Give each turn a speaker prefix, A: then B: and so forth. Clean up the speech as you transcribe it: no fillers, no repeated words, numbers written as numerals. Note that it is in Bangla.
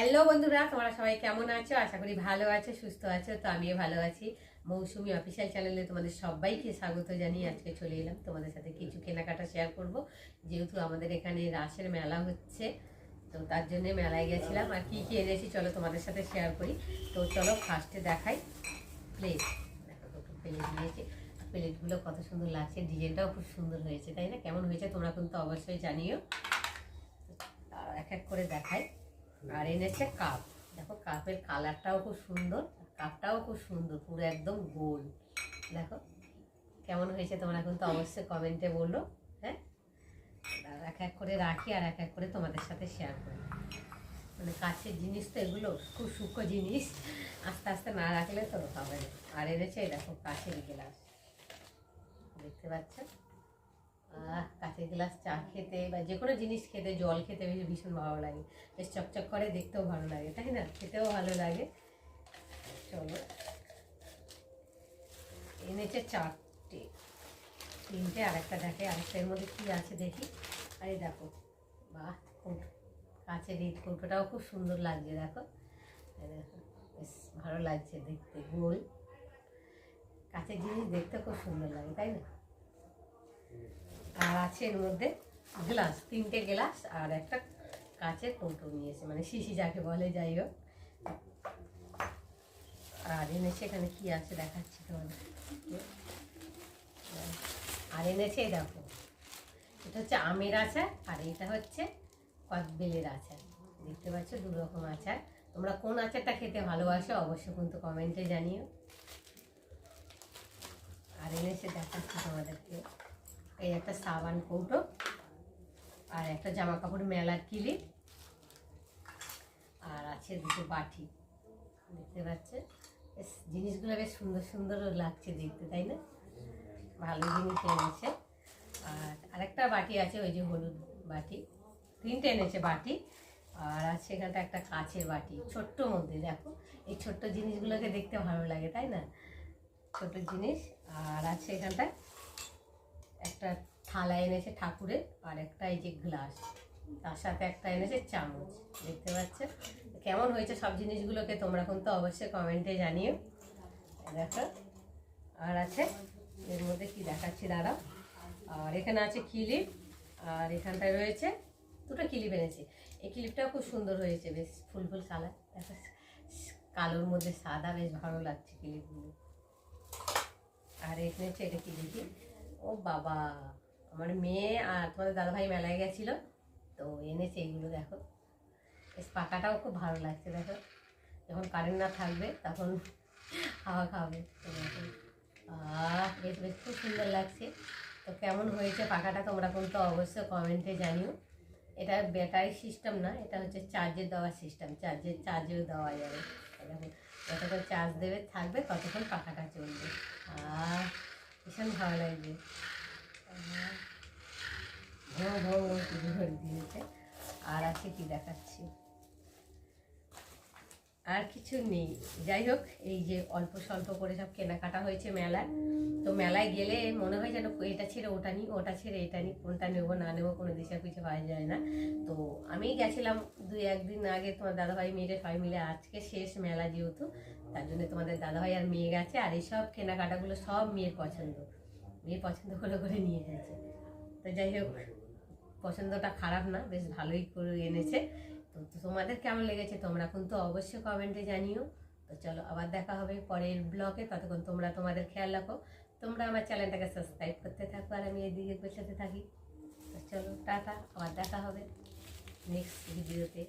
A: হ্যালো বন্ধুরা, তোমরা সবাই কেমন আছো? আশা করি ভালো আছো, সুস্থ আছো। তো আমিও ভালো আছি। মৌসুমি অফিসিয়াল চ্যানেলে তোমাদের সবাইকে স্বাগত জানিয়ে আজকে চলে এলাম তোমাদের সাথে কিছু কেনাকাটা শেয়ার করব। যেহেতু আমাদের এখানে রাসের মেলা হচ্ছে, তো তার জন্য মেলায় গেছিলাম। আর কি কি এনেছি চলো তোমাদের সাথে শেয়ার করি। তো চলো ফার্স্টে দেখাই প্লেট। দেখো দুটো প্লেট নিয়েছি। প্লেটগুলো কত সুন্দর লাগছে, ডিজাইনটাও খুব সুন্দর হয়েছে, তাই না? কেমন হয়েছে তোমরা কিন্তু অবশ্যই জানিও। এক এক করে দেখাই। আর এনেছে কাপ। দেখো কাপের কালারটাও খুব সুন্দর, কাপটাও খুব সুন্দর, পুরো একদম গোল। দেখো কেমন হয়েছে তোমরা কিন্তু অবশ্যই কমেন্টে বললো। হ্যাঁ, এক এক করে রাখি আর এক এক করে তোমাদের সাথে শেয়ার করি। মানে কাছের জিনিস তো এগুলো, খুব সূক্ষ্ম জিনিস, আস্তে আস্তে না রাখলে তো হবে না। আর এনেছে দেখো কাছের গ্লাস, দেখতে পাচ্ছেন? কাঁচের গ্লাস চা খেতে বা যে কোনো জিনিস খেতে, জল খেতে বেশ ভীষণ ভালো লাগে। বেশ চকচক করে, দেখতেও ভালো লাগে, তাই না? খেতেও ভালো লাগে। চলো, এনেছে চারটে, তিনটে, আরেকটা দেখে, আরেকটার মধ্যে কী আছে দেখি। আরে দেখো, বাহ, কৌটো, কাঁচের এই কৌটোটাও খুব সুন্দর লাগছে। দেখো দেখো, বেশ ভালো লাগছে দেখতে, গোল। কাঁচের জিনিস দেখতে খুব সুন্দর লাগে, তাই না? আর আছে এর মধ্যে গ্লাস, তিনটে গ্লাস আর একটা কাঁচের কৌটো নিয়েছে, মানে শিশি যাকে বলে, যাই হোক। আর এনেছে এখানে কি আছে দেখাচ্ছি তোমাদের। আর এনেছে দেখো, এটা হচ্ছে আমের আচার আর এটা হচ্ছে কদবেলের আচার। দেখতে পাচ্ছ দু রকম আচার। তোমরা কোন আচারটা খেতে ভালোবাসো অবশ্যই কিন্তু কমেন্টে জানিও। আর এনেছে দেখাচ্ছি তোমাদেরকে, এই একটা সাবান কৌটো আর একটা জামা কাপড় মেলার কিলিপ, আর আছে দুটো বাটি। দেখতে পাচ্ছে জিনিসগুলো বেশ সুন্দর সুন্দর লাগছে দেখতে, তাই না? ভালো জিনিস এনেছে। আর আরেকটা বাটি আছে, ওই যে হলুদ বাটি, তিনটে এনেছে বাটি। আর আছে এখানটা একটা কাঁচের বাটি, ছোট্ট মধ্যে। দেখো এই ছোট্ট জিনিসগুলোকে দেখতে ভালো লাগে, তাই না? ছোট জিনিস। আর আছে এখানটায় একটা থালা এনেছে ঠাকুরের, আর একটা এই যে গ্লাস, তার সাথে একটা এনেছে চামচ। দেখতে পাচ্ছে কেমন হয়েছে সব জিনিসগুলোকে তোমরা কিন্তু অবশ্যই কমেন্টে জানিও। দেখো, আর আছে এর মধ্যে কি দেখাচ্ছি দাঁড়াও। আর এখানে আছে ক্লিপ, আর এখানটায় রয়েছে দুটো ক্লিপ এনেছি। এই ক্লিপটাও খুব সুন্দর হয়েছে, বেশ ফুল ফুল কালার। দেখো কালোর মধ্যে সাদা, বেশ ভালো লাগছে ক্লিপগুলো। আর এখানে হচ্ছে এটা কি দেখি, ও বাবা, আমার মেয়ে আর তোমাদের দাদাভাই মেলায় গেছিলো, তো এনেছে এইগুলো। দেখো বেশ পাকাটাও খুব ভালো লাগছে। দেখো যখন কারেন্ট না থাকবে তখন হাওয়া খাবে। বেশ বেশ খুব সুন্দর লাগছে। তো কেমন হয়েছে পাখাটা তোমরা কিন্তু অবশ্যই কমেন্টে জানিও। এটা ব্যাটারি সিস্টেম না, এটা হচ্ছে চার্জে দেওয়া সিস্টেম, চার্জেও দেওয়া যাবে। দেখো যতক্ষণ চার্জ দেবে থাকবে ততক্ষণ পাখাটা চলবে। ভীষণ ভালো লাগবে। ঘো ঘো ঘুরে দিয়েছে। আর আছে কি দেখাচ্ছি, আর কিছু নেই। যাই হোক, এই যে অল্প স্বল্প করে সব কেনাকাটা হয়েছে মেলায়। তো মেলায় গেলে মনে হয় যেন এটা ছেড়ে ওটা নিই, ওটা ছেড়ে এটা নিই, কোনটা নেবো না নেবো কোনো দিশা পিছিয়ে পাওয়া যায় না। তো আমি গেছিলাম একদিন আগে তোমার দাদাভাই মেয়ের সবাই মিলে। আজকে শেষ মেলা যেহেতু, তার জন্য তোমাদের দাদাভাই আর মেয়ে গেছে। আর এইসব কেনাকাটাগুলো সব মেয়ের পছন্দ, মেয়ের পছন্দ করে করে নিয়ে গেছে। তো যাই হোক, পছন্দটা খারাপ না, বেশ ভালোই করে এনেছে। তো তোমাদের কেমন লেগেছে তোমরা কিন্তু অবশ্যই কমেন্টে জানিও। তো চলো আবার দেখা হবে পরের ব্লগে, ততক্ষণ তোমরা তোমাদের খেয়াল রাখো। তোমরা আমার চ্যানেলটাকে সাবস্ক্রাইব করতে থাকো আর আমি এদিকে গোছাতে থাকি। তো চলো টাটা, আবার দেখা হবে নেক্সট ভিডিওতে।